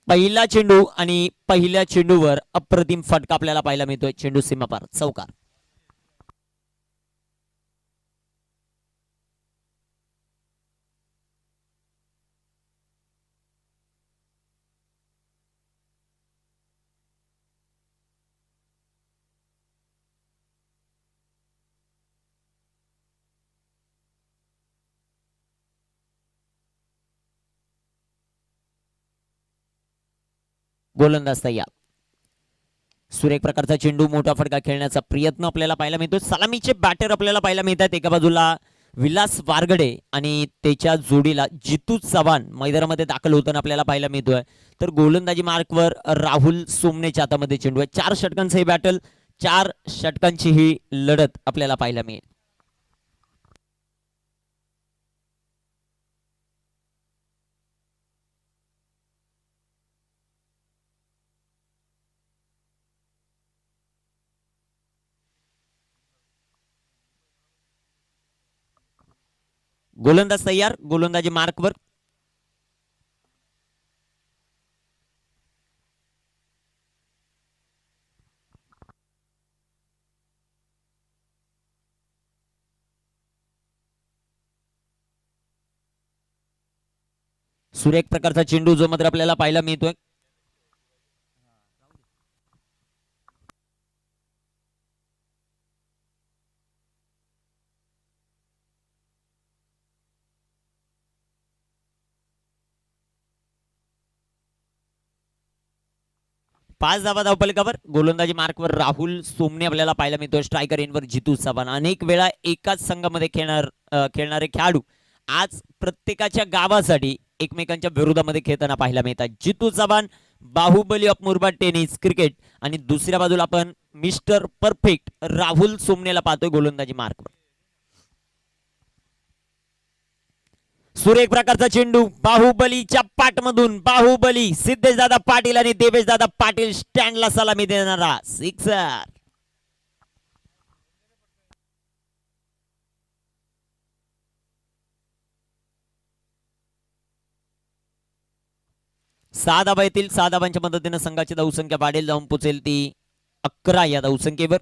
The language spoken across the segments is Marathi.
पहिला चेंडू आणि पहिल्या चेंडूवर अप्रतिम फटका आपल्याला पाहायला मिळतोय. चेंडू सीमापार चौकार. गोलंदाज तयार. सुरेख प्रकारचा चेंडू, मोठा फटका खेळण्याचा प्रयत्न आपल्याला पाहायला मिळतो. सलामीचे बॅटर आपल्याला पाहायला मिळतात. एका बाजूला विलास वारगडे आणि त्याच्या जोडीला जितू चव्हाण मैदानामध्ये दाखल होताना आपल्याला पाहायला मिळतोय. तर गोलंदाजी मार्कवर राहुल सोमनेच्या हातामध्ये चेंडू आहे. 4 षटकांचं हे बॅटल, 4 षटकांची ही लढत आपल्याला पाहायला मिळेल. गोलंदाज तयार. गोलंदाजी मार्कवर. सुरेख प्रकारचा चेंडू जो मात्र आपल्याला पाहायला मिळतोय. पाच धावा धावफलकावर. गोलंदाजी मार्कवर राहुल सोमने आपल्याला पाहायला मिळतोय. स्ट्रायकर इनवर जितू चव्हाण. अनेक वेळा एकाच संघामध्ये खेळणारे खेळाडू आज प्रत्येकाच्या गावासाठी एकमेकांच्या विरोधामध्ये खेळताना पाहायला मिळतात. Jitu Chavan Baahubali of Murbad tennis cricket आणि दुसऱ्या बाजूला आपण मिस्टर परफेक्ट राहुल सोमनेला पाहतोय गोलंदाजी मार्कवर. सुरेख प्रकारचा चेंडू बाहुबलीच्या पाठमधून. बाहुबली सिद्धेशदादा पाटील आणि देवेशदादा पाटील स्टँडला सलामी देणारा सिक्सर. सहा धावा येतील. 6 धावांच्या मदतीने संघाची धावसंख्या वाढेल, जाऊन पोचेल ती 11 या धावसंख्येवर.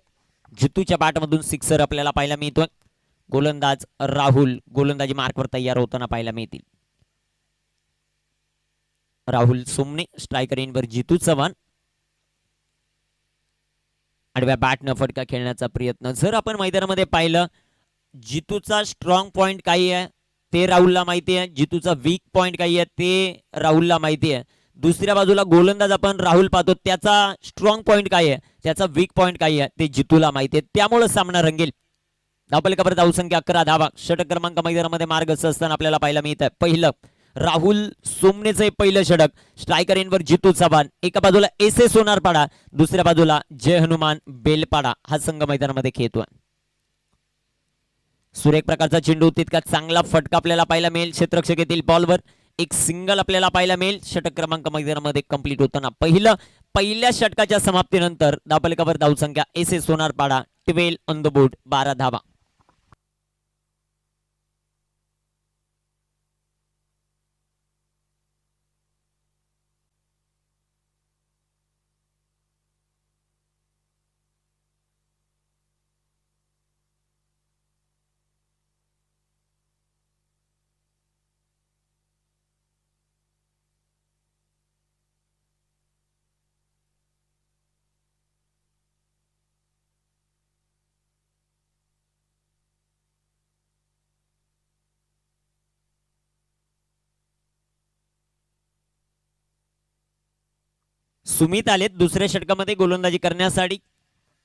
जितूच्या बॅटमधून सिक्सर आपल्याला पाहायला मिळतोय. गोलंदाज राहुल गोलंदाजी मार्कवर तयार होताना पाहायला मिळतील. राहुल सोमने स्ट्रायकर इनवर जितू चव्हाण. आडव्या बॅटनं फटका खेळण्याचा प्रयत्न. जर आपण मैदानामध्ये पाहिलं, जितूचा स्ट्रॉंग पॉइंट काही आहे ते राहुलला माहिती आहे. जितूचा वीक पॉइंट काही आहे ते राहुलला माहिती आहे. दुसऱ्या बाजूला गोलंदाज आपण राहुल पाहतो, त्याचा स्ट्रॉंग पॉइंट काय आहे, त्याचा वीक पॉइंट काय आहे ते जितूला माहिती आहे. त्यामुळे सामना रंगेल. धावफलकावर धावसंख्या 11 धावा. षटक क्रमांक मैदानामध्ये मार्गस्थ असताना आपल्याला पाहायला मिळत आहे. पहिलं राहुल सोमनेचं पहिलं षटक. स्ट्रायकर इनवर जितू चव्हाण. एका बाजूला एस ए सोनारपाडा, दुसऱ्या बाजूला जय हनुमान बेलपाडा हा संघ मैदानामध्ये खेळतोय. सुरेख प्रकारचा चेंडू, तितका चांगला फटका आपल्याला पाहायला मिळेल. क्षेत्ररक्षक येथील बॉलवर एक सिंगल आपल्याला पाहायला मिळेल. षटक क्रमांक मैदानामध्ये कंप्लीट होताना पहिल्या षटकाच्या समाप्तीनंतर धावफलकावर धावसंख्या S A Sonarpada 12 on the board, 12 धावा. सुमित आलेत दुसऱ्या षटकामध्ये गोलंदाजी करण्यासाठी.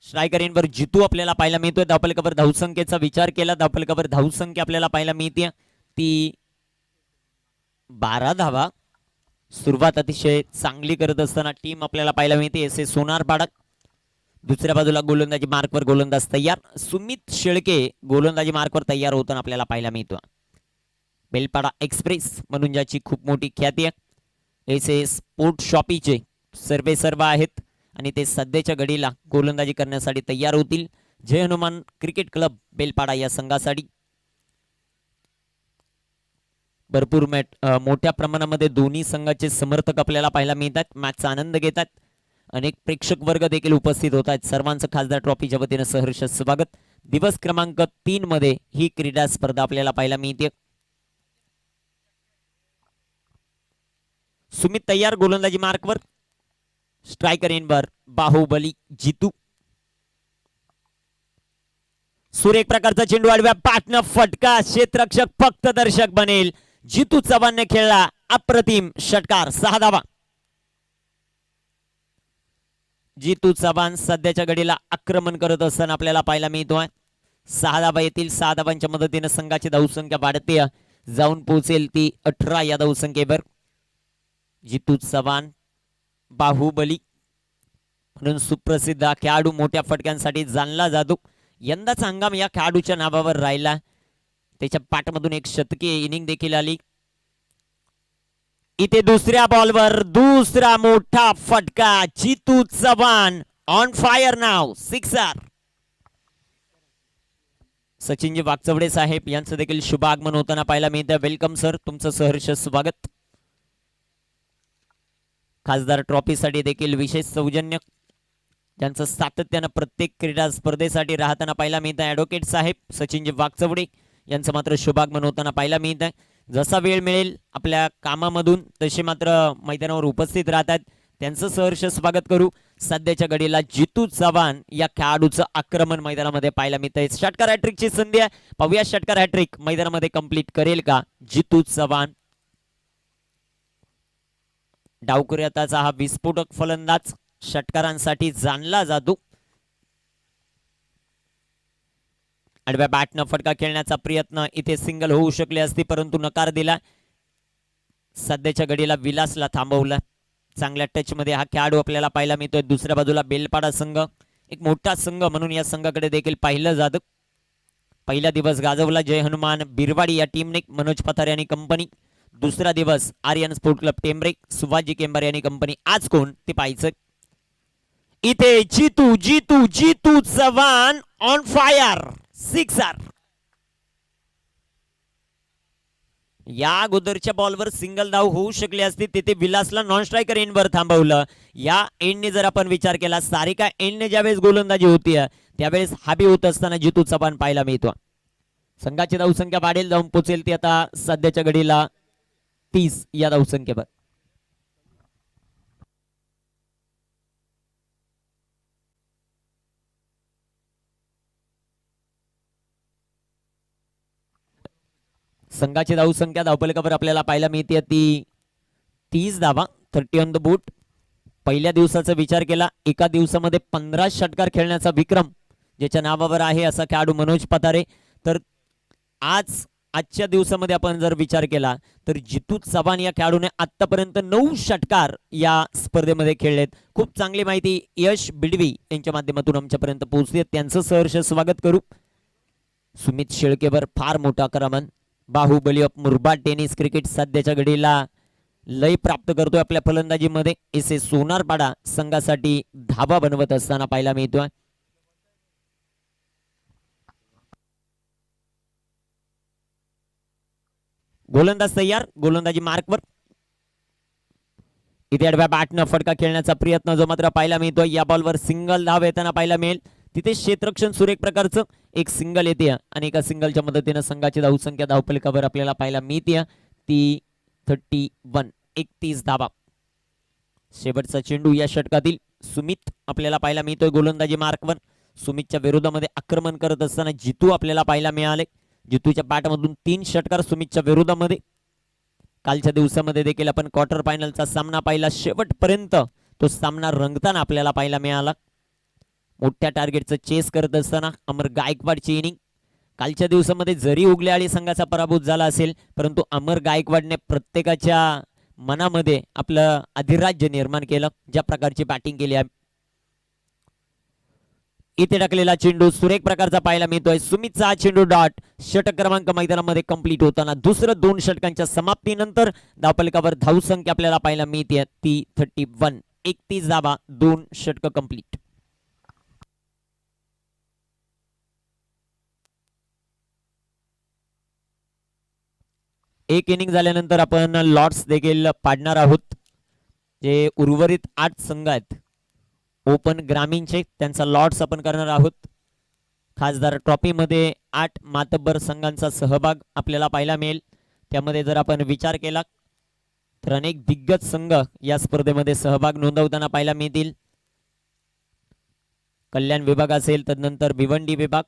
स्ट्रायकर इनवर जितू आपल्याला पाहायला मिळतोय. धावफलकावर धावसंख्येचा विचार केला, धावफलकावर धावसंख्या आपल्याला पाहायला मिळते ती 12 धावा. सुरुवात अतिशय चांगली करत असताना टीम आपल्याला पाहायला मिळते एस ए सोनारपाडा. दुसऱ्या बाजूला गोलंदाजी मार्कवर गोलंदाज तयार. सुमित शेळके गोलंदाजी मार्कवर तयार होताना आपल्याला पाहायला मिळतो. बेलपाडा एक्सप्रेस म्हणून ज्याची खूप मोठी ख्याती आहे. एस ए स्पोर्ट शॉपीचे सर्व आहेत आणि ते सध्याच्या घडीला गोलंदाजी करण्यासाठी तयार होतील. जय हनुमान क्रिकेट क्लब बेलपाडा या संघासाठी. भरपूर मोठ्या प्रमाणामध्ये दोन्ही संघाचे समर्थक आपल्याला पाहायला मिळतात, मॅचचा आनंद घेतात. अनेक प्रेक्षक वर्ग देखील उपस्थित होत आहेत. सर्वांचं खासदार ट्रॉफीच्या वतीनं सहर्ष स्वागत. दिवस क्रमांक 3 मध्ये ही क्रीडा स्पर्धा आपल्याला पाहायला मिळते. सुमित तयार, गोलंदाजी मार्कवर. स्ट्रायकर इनवर बाहुबली जितू. सुरेख प्रकारचा चेंडू आडव्या पाठनं फटका, क्षेत्ररक्षक फक्त दर्शक बनेल. जितू चव्हाणने खेळला अप्रतिम षटकार, 6 धावा. जितू चव्हाण सध्याच्या घडीला आक्रमण करत असताना आपल्याला पाहायला मिळतोय. 6 धावा येतील. 6 धावांच्या मदतीने संघाची धावसंख्या वाढते, जाऊन पोहोचेल ती 18 या धावसंख्येवर. जितू चव्हाण बाहुबली म्हणून सुप्रसिद्ध खेळाडू, मोठ्या फटक्यांसाठी जाणला जातो. यंदाचा हंगाम या खेळाडूच्या नावावर राहिला. त्याच्या पाठमधून एक शतकीय इनिंग देखील आली. इथे दुसऱ्या बॉलवर दुसरा मोठा फटका. जितू चव्हाण ऑन फायर नाव, सिक्सर. सचिनजी वागचवडे साहेब यांचं देखील शुभ आगमन होताना पाहायला मिळतं. वेलकम सर, तुमचं सहर्ष स्वागत. खासदार ट्रॉफीसाठी देखील विशेष सौजन्य त्यांचं सातत्यानं प्रत्येक क्रीडा स्पर्धेसाठी राहताना पाहायला मिळतं. ॲडव्होकेट साहेब सचिनजी वागचवडे यांचं मात्र शुभागमन होताना पाहायला मिळत आहे. जसा वेळ मिळेल आपल्या कामामधून तसे मात्र मैदानावर उपस्थित राहतात. त्यांचं सहर्ष स्वागत करू. सध्याच्या घडीला जितू चव्हाण या खेळाडूचं आक्रमण मैदानामध्ये पाहायला मिळतंय. षटकार हॅट्रिकची संधी आहे. पाहूया षटकार हॅट्रिक मैदानामध्ये कंप्लीट करेल का जितू चव्हाण. डावकुऱ्याचा हा विस्फोटक फलंदाज षटकारांसाठी जाणला जातो. आडव्या बॅटनं फटका खेळण्याचा प्रयत्न, इथे सिंगल होऊ शकले असते परंतु नकार दिला. सध्याच्या घडीला विलासला थांबवलं. चांगल्या टच मध्ये हा खेळाडू आपल्याला पाहायला मिळतोय. दुसऱ्या बाजूला बेलपाडा संघ एक मोठा संघ म्हणून या संघाकडे देखील पाहिलं जातं. पहिला दिवस गाजवला जय हनुमान बिरवाडी या टीमने, मनोज पथारे आणि कंपनी. दुसरा दिवस आर्यन स्पोर्ट क्लब टेंबरे, सुभाजी केंबारे आणि कंपनी. आज कोण ते पाहायचं. इथे जितू जितू जितू चव्हाण ऑन फायर, सिक्सर. या अगोदरच्या बॉलवर सिंगल धाव होऊ शकली असती, तिथे विलासला नॉन स्ट्रायकर एंडवर थांबवलं. या एंडने जर आपण विचार केला, सारिका एंडने ज्यावेळेस गोलंदाजी होती त्यावेळेस हाबी होत असताना जितू चव्हाण पाहायला मिळतो. संघाची धावसंख्या वाढेल, जाऊन पोचेल ती आता सध्याच्या घडीला 30 या धावसंख्येवर. संघाची धावसंख्या धावफलकावर आपल्याला पाहायला मिळते ती 30 धावा, 30 ऑन द बूट. पहिल्या दिवसाचा विचार केला, एका दिवसामध्ये 15 षटकार खेळण्याचा विक्रम ज्याच्या नावावर आहे असा खेळाडू मनोज पथारे. तर आजच्या दिवसामध्ये आपण जर विचार केला तर जितू चव्हाण या खेळाडूने आतापर्यंत 9 षटकार या स्पर्धेमध्ये खेळलेत. खूप चांगली माहिती यश बिडवी यांच्या माध्यमातून आमच्यापर्यंत पोहोचली, त्यांचं सहर्ष स्वागत करू. सुमित शेळकेवर फार मोठा आक्रमण. Baahubali of Murbad tennis cricket सध्याच्या घडीला लय प्राप्त करतोय आपल्या फलंदाजीमध्ये. एस एस सोनारपाडा संघासाठी धाबा बनवत असताना पाहायला मिळतोय. गोलंदाज तयार, गोलंदाजी मार्कवर. इथे आडव्या बॅटनं फटका खेळण्याचा प्रयत्न जो मात्र पाहायला मिळतोय. या बॉलवर सिंगल धाव येताना पाहायला मिळेल. तिथे क्षेत्ररक्षण सुरेख प्रकारचं एक सिंगल येते आणि एका सिंगलच्या मदतीने संघाची धावसंख्या धावफलकावर आपल्याला पाहायला मिळते ती 31 धावा. शेवटचा चेंडू या षटकातील सुमित आपल्याला पाहायला मिळतोय गोलंदाजी मार्कवर. सुमितच्या विरोधामध्ये आक्रमण करत असताना जितू आपल्याला पाहायला मिळाले. जितूच्या बॅटमधून 3 षटकार सुमितच्या विरोधामध्ये. कालच्या दिवसामध्ये देखील आपण क्वार्टर फायनलचा सामना पाहिला, शेवटपर्यंत तो सामना रंगताना आपल्याला पाहायला मिळाला. मोठ्या टार्गेटचं चेस करत असताना अमर गायकवाडची इनिंग. कालच्या दिवसामध्ये जरी उगल्याळी संघाचा पराभूत झाला असेल परंतु अमर गायकवाडने प्रत्येकाच्या मनामध्ये आपलं अधिराज्य निर्माण केलं. ज्या प्रकारची बॅटिंग केली आहे. इथे टाकलेला चेंडू सुरेख प्रकारचा पाहायला मिळतोय. सुमितचा हा चेंडू डॉट. षटक क्रमांक मैदानामध्ये कंप्लीट होताना दुसरं 2 षटकांच्या समाप्तीनंतर धावफलकावर धावसंख्या आपल्याला पाहायला मिळते ती 31. 31 धावा, 2 षटक कंप्लीट. एक इनिंग झाल्यानंतर आपण लॉट्स देखील पाडणार आहोत. जे उर्वरित 8 संघ आहेत ओपन ग्रामीणचे त्यांचा लॉट्स आपण करणार आहोत. खासदार ट्रॉफीमध्ये 8 मातब्बर संघांचा सहभाग आपल्याला पाहायला मिळेल. त्यामध्ये जर आपण विचार केला तर अनेक दिग्गज संघ या स्पर्धेमध्ये सहभाग नोंदवताना पाहायला मिळतील. कल्याण विभाग असेल, तदनंतर भिवंडी विभाग,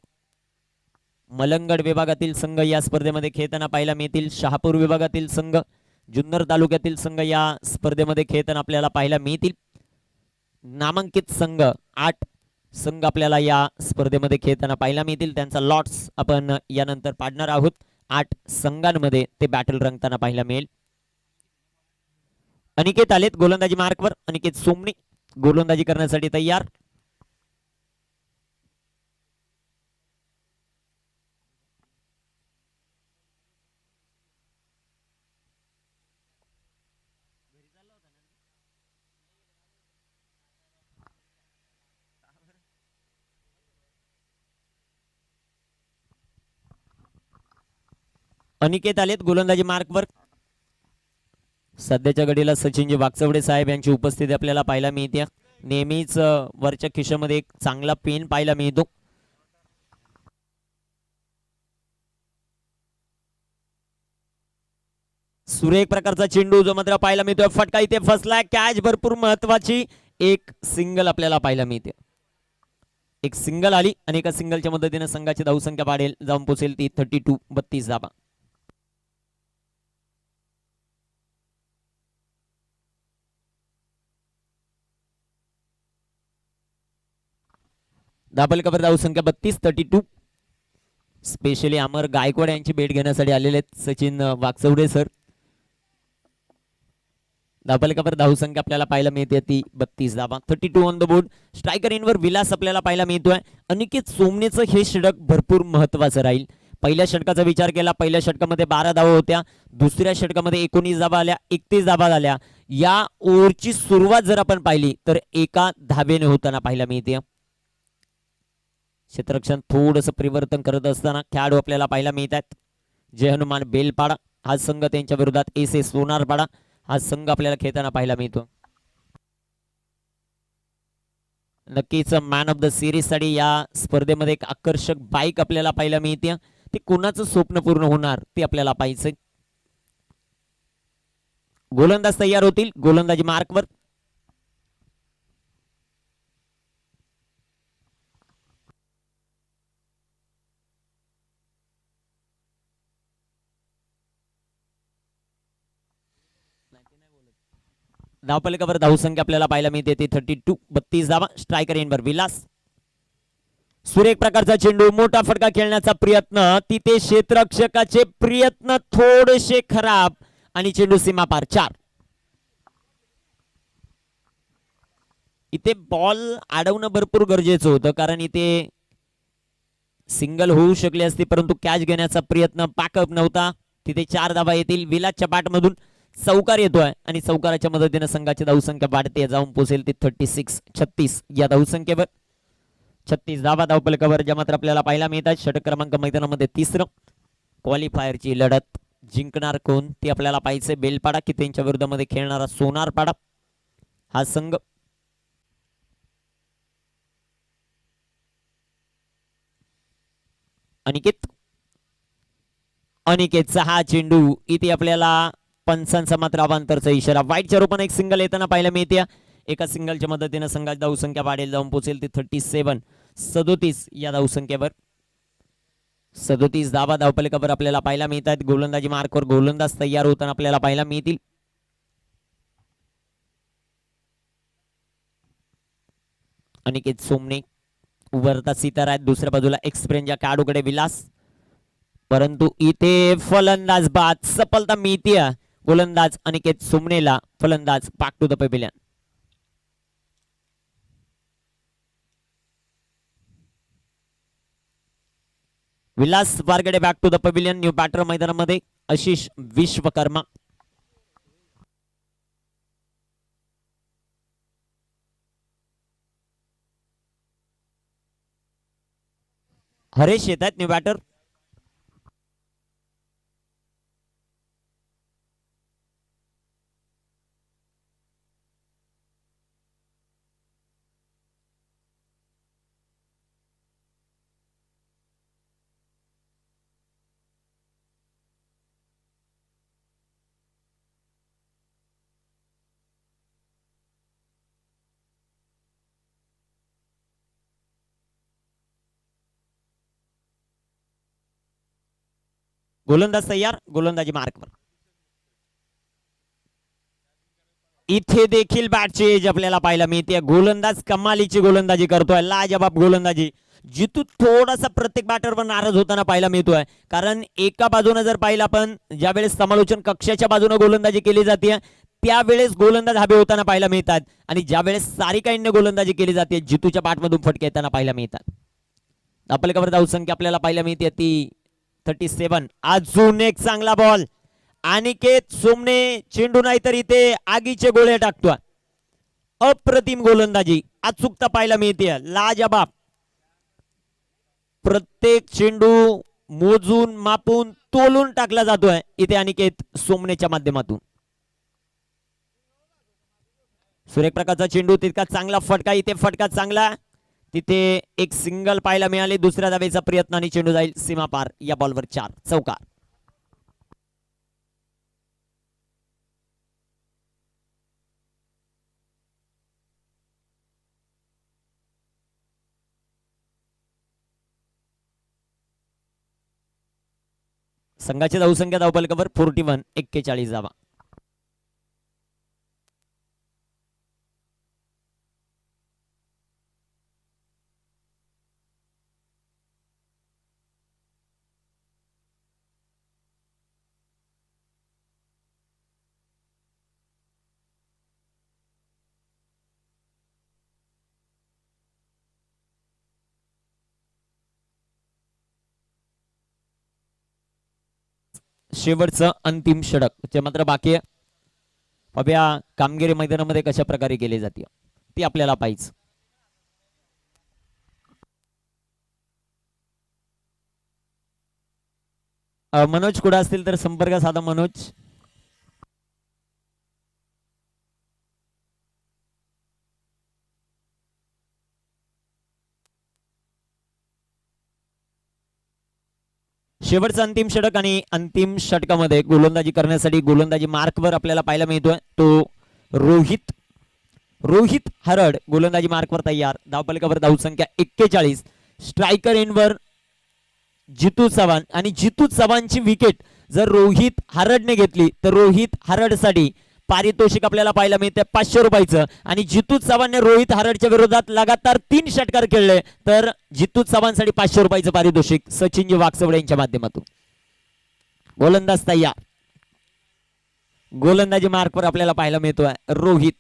मलंगड विभागातील संघ या स्पर्धेमध्ये खेळताना पाहायला मिळतील. शहापूर विभागातील संघ, जुन्नर तालुक्यातील संघ या स्पर्धेमध्ये खेळताना आपल्याला पाहायला मिळतील. नामांकित संघ 8 संघ आपल्याला या स्पर्धेमध्ये खेळताना पाहायला मिळतील. त्यांचा लॉट्स आपण यानंतर पाडणार आहोत. 8 संघांमध्ये ते बॅटल रंगताना पाहायला मिळेल. अनिकेत आलेत गोलंदाजी मार्कवर. अनिकेत सोमणी गोलंदाजी करण्यासाठी तयार. अनिकेत आलेत गोलंदाजी मार्कवर. सध्याच्या घडीला सचिनजी वाकचवडे साहेब यांची उपस्थिती आपल्याला पाहायला मिळते. नेहमीच वरच्या खिशामध्ये एक चांगला पेन पाहायला मिळतो. सुरेख प्रकारचा चेंडू जो मात्र पाहायला मिळतोय. फटका इथे फसलाय. कॅच भरपूर महत्वाची. एक सिंगल आपल्याला पाहायला मिळते. एक सिंगल आली आणि एका सिंगलच्या मदतीने संघाची धावसंख्या वाढेल, जाऊन पोहोचेल ती 32 32 धावा. धाबलकावर धावसंख्या 32 32. स्पेशली अमर गायकवाड यांची भेट घेण्यासाठी आलेले आहेत सचिन वाकचौडे सर. धाबलकावर धावसंख्या आपल्याला पाहायला मिळते ती 32 धावा. 32 ऑन द बोर्ड. स्ट्रायकर इनवर विलास आपल्याला पाहायला मिळतोय. अनिकेत सोमणेचं हे षटक भरपूर महत्वाचं राहील. पहिल्या षटकाचा विचार केला, पहिल्या षटकामध्ये 12 धावा होत्या. दुसऱ्या षटकामध्ये 19 धावा आल्या, 31 धावा झाल्या. या ओव्हरची सुरुवात जर आपण पाहिली तर एका धावेने होताना पाहायला मिळते. क्षेत्ररक्षण थोडंसं परिवर्तन करत असताना खेळाडू आपल्याला पाहायला मिळत आहेत. जय हनुमान बेलपाडा हा संघ, त्यांच्या विरोधात एस एस सोनारपाडा हा संघ आपल्याला खेळताना पाहायला मिळतो. नक्कीच मॅन ऑफ द सिरीज साठी या स्पर्धेमध्ये एक आकर्षक बाईक आपल्याला पाहायला मिळते. ते कोणाचं स्वप्न पूर्ण होणार ते आपल्याला पाहायचंय. गोलंदाज तयार होतील गोलंदाजी मार्कवर. धावफलकावर धावसंख्या आपल्याला पाहायला मिळते ती 32 32 धावा. स्ट्रायकर एंडवर विलास. सुरेख प्रकारचा चेंडू, मोठा फटका खेळण्याचा प्रयत्न, तिथे क्षेत्ररक्षकाचे प्रयत्न थोडेसे खराब आणि चेंडू सीमा पार. 4. इथे बॉल अडवणं भरपूर गरजेचं होतं, कारण इथे सिंगल होऊ शकली असती, परंतु कॅच घेण्याचा प्रयत्न पाकअप नव्हता. तिथे 4 धावा येतील. विलासच्या बॅटमधून चौकार येतोय आणि चौकाराच्या मदतीने संघाची धावसंख्या वाढते, जाऊन पोहोचेल ती 36 36 या धावसंख्येवर. 36 धावा धावफलकावर ज्या मात्र आपल्याला पाहायला मिळतात. षटक क्रमांक मैदानामध्ये 3रं. क्वालिफायरची लढत जिंकणार कोण ते आपल्याला पाहायचे. बेलपाडा की त्यांच्या विरोधामध्ये खेळणारा सोनारपाडा हा संघ. अनिकेतचा हा चेंडू इथे आपल्याला पंचांचा मात्र अवांतरचा इशारा. वाईटच्या रूपाने एक सिंगल येताना पाहायला मिळते. एका सिंगलच्या मदतीने संघाची धावसंख्या वाढेल, जाऊन पोहोचेल ती 37 37 या धावसंख्येवर. 37 धावा धावफलकावर आपल्याला पाहायला मिळतात. गोलंदाजी मार्कवर गोलंदाज तयार होताना आपल्याला पाहायला मिळतील. अनिकेत सोमणे उभरता सितारा आहेत. दुसऱ्या बाजूला एक्सप्रेनच्या खेळाडूकडे विलास, परंतु इथे फलंदाज बाद. सफलता मिळते गोलंदाज अनिकेत सोमणेला. फलंदाज back to the pavilion. Vilas Wargade back to the pavilion. New batter मैदानामध्ये आशिष विश्वकर्मा. हरेश येत आहेत न्यू बॅटर. गोलंदाज तयार, गोलंदाजी मार्कवर. इथे देखील बॅटची एज आपल्याला पाहायला मिळते. गोलंदाज कमालीची गोलंदाजी करतोय, लाजबाब गोलंदाजी. जितू थोडासा प्रत्येक बॅटरवर नाराज होताना पाहायला मिळतोय, कारण एका बाजूने जर पाहिलं आपण, ज्यावेळेस समालोचन कक्षाच्या बाजूने गोलंदाजी केली जाते त्यावेळेस गोलंदाज हवे होताना पाहायला मिळतात, आणि ज्यावेळेस सारिकाईने गोलंदाजी केली जाते जितूच्या बॅटमधून फटके येताना पाहायला मिळतात. धावफलकावर धावसंख्या आपल्याला पाहायला मिळते ती 37. अजून एक चांगला बॉल. अनिकेत सोमने चेंडू नाही तर इथे आगीचे गोळे टाकतोय. अप्रतिम गोलंदाजी, अचूकता पाहायला मिळते, लाजबाब. प्रत्येक चेंडू मोजून मापून तोलून टाकला जातोय इथे अनिकेत सोमनेच्या माध्यमातून. सुरेख प्रकारचा चेंडू, तितका चांगला फटका, इथे फटका चांगला, तिथे एक सिंगल पाहायला मिळाले. दुसऱ्या धावेचा प्रयत्न आणि चेंडू जाईल सीमा पार. या बॉलवर 4 चौकार. संघाची धावसंख्या धावफलकावर 41, 41 धावा. शेवटचं अंतिम षटक जे मात्र बाकी आहे. पाहूया कामगिरी मैदानामध्ये कशा प्रकारे केली जाते ती आपल्याला पाहिजे. मनोज कुठे असतील तर संपर्क साधा. मनोज, शेवटचं अंतिम षटक, आणि अंतिम षटकामध्ये गोलंदाजी करण्यासाठी गोलंदाजी मार्कवर आपल्याला पाहायला मिळतोय तो रोहित हरड. गोलंदाजी मार्कवर तयार. धावफलकावर धावसंख्या 41. स्ट्रायकर एंडवर जितू चव्हाण, आणि जितू चव्हाणची विकेट जर रोहित हरडने घेतली तर रोहित हरडसाठी पारितोषिक आपल्याला पाहायला मिळते 500 रुपयाचं. आणि जितू चव्हाणने रोहित हरडच्या विरोधात लगातार 3 षटकार खेळले तर जितू चव्हाणसाठी 500 रुपयाचं पारितोषिक सचिनजी वाकचौडे यांच्या माध्यमातून. गोलंदाज तयार. गोलंदाजी मार्कवर आपल्याला पाहायला मिळतोय रोहित.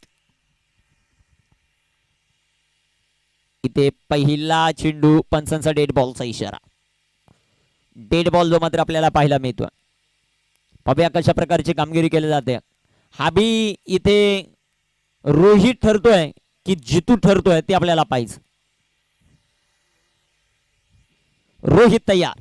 इथे पहिला चेंडू, पंचांचा डेड बॉलचा इशारा. डेड बॉल जो मात्र आपल्याला पाहायला मिळतोय. पाहूया कशा प्रकारची कामगिरी केली जाते. हा बी इथे रोहित ठरतोय की जितू ठरतोय ते आपल्याला पाहिजे. रोहित तयार.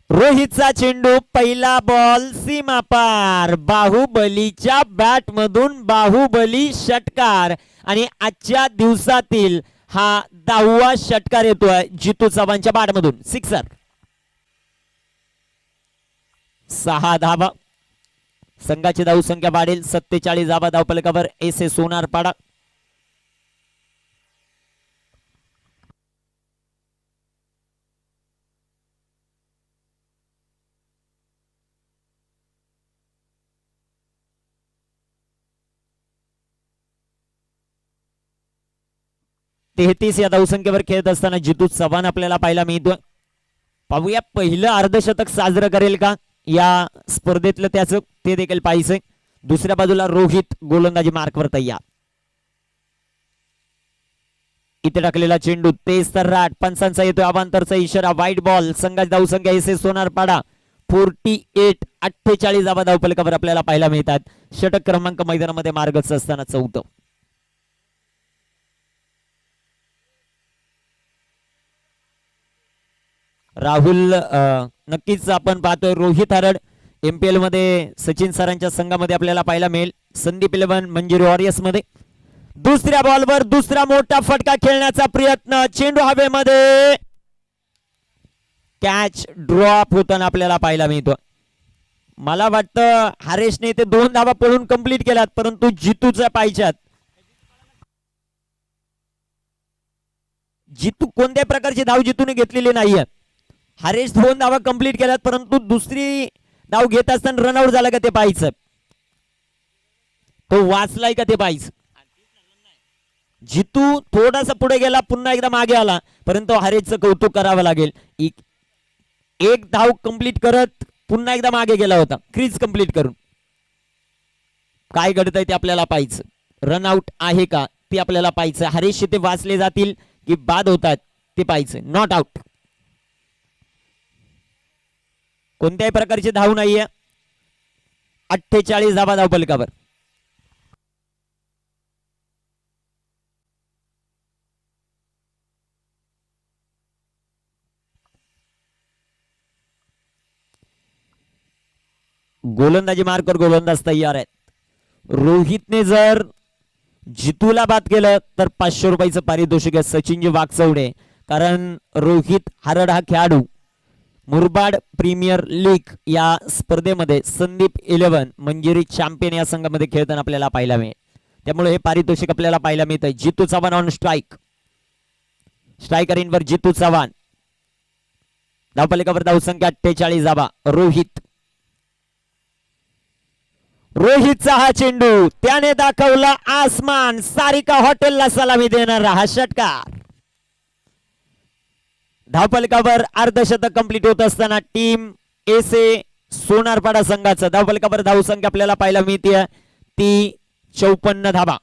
रोहितचा चेंडू, पहिला बॉल सीमा पार. बाहुबलीच्या बॅट मधून बाहुबली षटकार, आणि आजच्या दिवसातील हा 10वा षटकार येतोय जितू चव्हाणच्या बॅट मधून. सिक्सर. 6 धावा. संघाची धावसंख्या वाढेल 47 धावा. धावफलकावर एस ए सोनारपाडा. तेहतीस या धावसंख्येवर खेळत असताना जितू चव्हाण आपल्याला पाहायला मिळतोय. पाहूया पहिलं अर्धशतक साजरं करेल का या स्पर्धेतलं, त्याचं ते देखील पाहिजे. दुसऱ्या बाजूला रोहित गोलंदाजी मार्कवर तयार. इथे टाकलेला चेंडू, तेज तर राट. पंचांचा येतोय अवांतरचा इशारा. वाईट बॉल. संघाची धावसंख्या एस ए सोनारपाडा 48. 48 धावा धावफलकावर आपल्याला पाहायला मिळतात. षटक क्रमांक मैदानामध्ये मार्गस्थ असताना 4थं. राहुल, नक्कीच आपण पाहतोय रोहित हरड एमपीएल मध्ये सचिन सरांच्या संघामध्ये आपल्याला पाहायला मिळेल. संदीप 11 मंजिरी वॉरियर्स मध्ये. दुसऱ्या बॉलवर दुसरा मोठा फटका खेळण्याचा प्रयत्न. चेंडू हवेमध्ये, कॅच ड्रॉप होताना आपल्याला पाहायला मिळतो. मला वाटतं हरेशने ते 2 धावा पळून कंप्लीट केल्यात, परंतु जितूच्या पायच्यात. जितू कोणत्याही प्रकारची धाव जितूने घेतलेली नाहीये. हरेश 2 धावा कंप्लीट केल्यात, परंतु दुसरी धाव घेत असताना रनआउट झाला का ते पाहायचं, तो वाचलाय का ते पाहायचं. जितू थोडासा पुढे गेला, पुन्हा एकदा मागे आला, परंतु हरेशचं कौतुक करावं लागेल. एक धाव कंप्लीट करत पुन्हा एकदा मागे गेला होता क्रीज कंप्लीट करून. काय घडतंय ते आपल्याला पाहायचं. रनआउट आहे का ते आपल्याला पाहायचं. हरेश ते वाचले जातील की बाद होतात ते पाहायचं. नॉट आउट, कोणत्याही प्रकारची धाव नाहीये. 48 धावा धावफलकावर. गोलंदाजी मार्कवर गोलंदाज तयार आहेत. रोहितने जर जितूला बाद केलं तर 500 रुपयाचं पारितोषिक आहे सचिनजी वाकचौडे. कारण रोहित हरड हा खेळाडू मुरबाड प्रीमियर लीग या स्पर्धेमध्ये संदीप 11 मंजिरी चॅम्पियन या संघामध्ये खेळताना आपल्याला पाहायला मिळेल. त्यामुळे हे पारितोषिक आपल्याला पाहायला मिळतंय. जितू चव्हाण ऑन स्ट्राईक. स्ट्रायकर इनवर जितू चव्हाण. धावफलकावर धावसंख्या 48 धावा. रोहितचा हा चेंडू त्याने दाखवला आसमान. सारिका हॉटेलला सलामी देणारा हा षटकार. धावफलकावर अर्धशतक कंप्लीट होत असताना टीम एसे सोनारपाडा संघाचं धावफलकावर धावसंख्या आपल्याला पाहायला मिळते ती 54 धावा.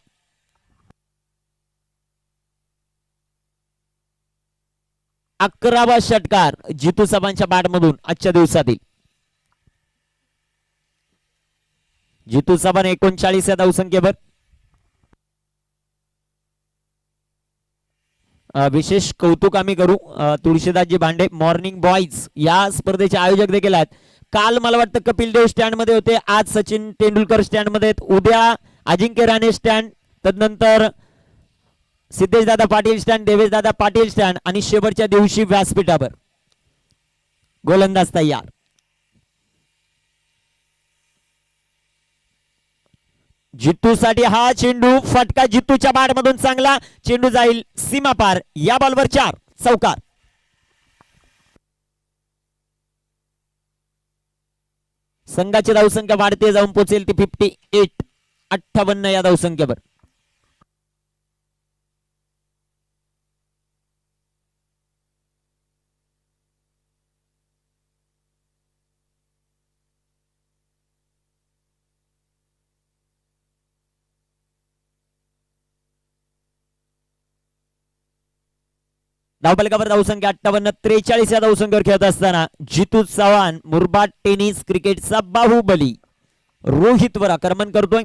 अकरावा षटकार जितू चव्हाणच्या बॅटमधून आजच्या दिवसातील. जितू चव्हाण 39 या धावसंख्येवर. विशेष कौतुक आम्ही करू तुळशीदासजी भांडे मॉर्निंग बॉईज या स्पर्धेचे आयोजक देखील आहेत. काल मला वाटतं कपिल देव स्टँड मध्ये होते, आज सचिन तेंडुलकर स्टँड मध्ये आहेत, उद्या अजिंक्य राणे स्टँड, तदनंतर सिद्धेश दादा पाटील स्टँड, देवेश दादा पाटील स्टँड आणि शेवटच्या दिवशी व्यासपीठावर. गोलंदाज तयार. जितू साठी हा चेंडू फटका जितूच्या बॅटमधून चांगला चेंडू जाईल सीमा पार. या बॉलवर 4 चौकार. संघाची धावसंख्या वाढते जाऊन पोहोचेल ती 58. 58 या धावसंख्येवर. धावफलकावर धावसंख्या 58. 43 या धावसंख्येवर खेळत असताना जितू चव्हाण मुरबाड टेनिस क्रिकेटचा बाहुबली रोहितवर आक्रमण करतोय.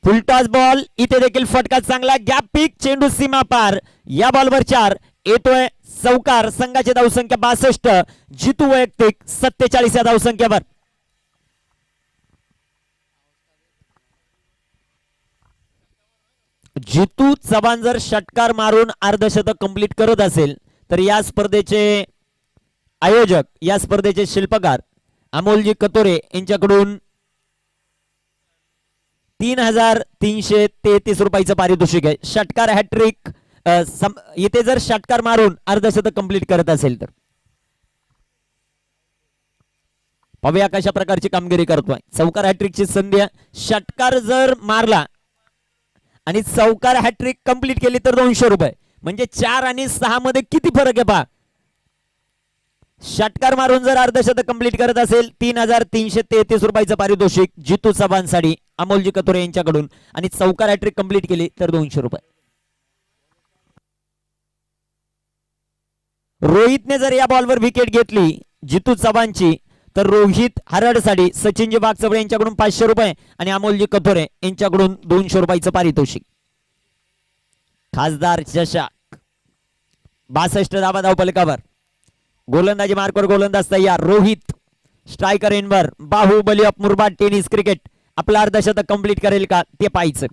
Full toss ball. इथे देखील फटका चांगला गॅप पिक चेंडू सीमा पार. या बॉलवर 4 येतोय चौकार. संघाची धावसंख्या 62. जितू वैयक्तिक 47 या धावसंख्येवर. जितू चव्हाण जर षटकार मारून अर्धशतक कंप्लीट करत असेल तर या स्पर्धेचे आयोजक या स्पर्धेचे शिल्पकार अमोलजी कतोरे यांच्याकडून 3333 रुपयाचं पारितोषिक आहे. षटकार हॅट्रिक इथे जर षटकार मारून अर्धशतक कंप्लीट करत असेल तर. पाहूया कशा प्रकारची कामगिरी करतोय. चौकार हॅट्रिकची संधी. षटकार जर मारला आणि चौकार हॅट्रिक कंप्लीट केली तर 200 रुपये. म्हणजे 4 आणि 6 मध्ये किती फरक आहे पहा. षटकार मारून जर अर्धशतक कंप्लीट करत असेल 3333 रुपयाचं पारितोषिक जितू चव्हाणसाठी अमोलजी कतोरे यांच्याकडून, आणि चौकार हॅट्रिक कंप्लीट केली तर 200 रुपये. रोहितने जर या बॉलवर विकेट घेतली जितू चव्हाणची तर रोहित हरडसाठी सचिनजी वाकचौडे यांच्याकडून 500 रुपये आणि अमोलजी कथोरे यांच्याकडून 200 रुपयाचं पारितोषिक. खासदार चषक 62 धावा धावफलकावर. गोलंदाजी मार्कवर गोलंदाज तयार. रोहित स्ट्रायकर एनवर Baahubali of Murbad tennis cricket आपला अर्धशतक कंप्लीट करेल का ते पाहायचं.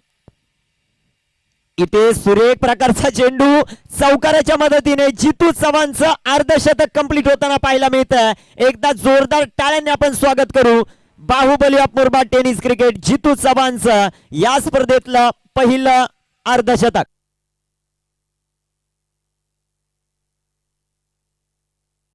इथे सुरेख प्रकारचा चेंडू चौकाराच्या मदतीने जितू चव्हाणचं अर्धशतक कंप्लीट होताना पाहायला मिळतं. एकदा जोरदार टाळ्यांनी आपण स्वागत करू Baahubali of Murbad tennis cricket Jitu चव्हाणचं या स्पर्धेतलं पहिलं अर्धशतक.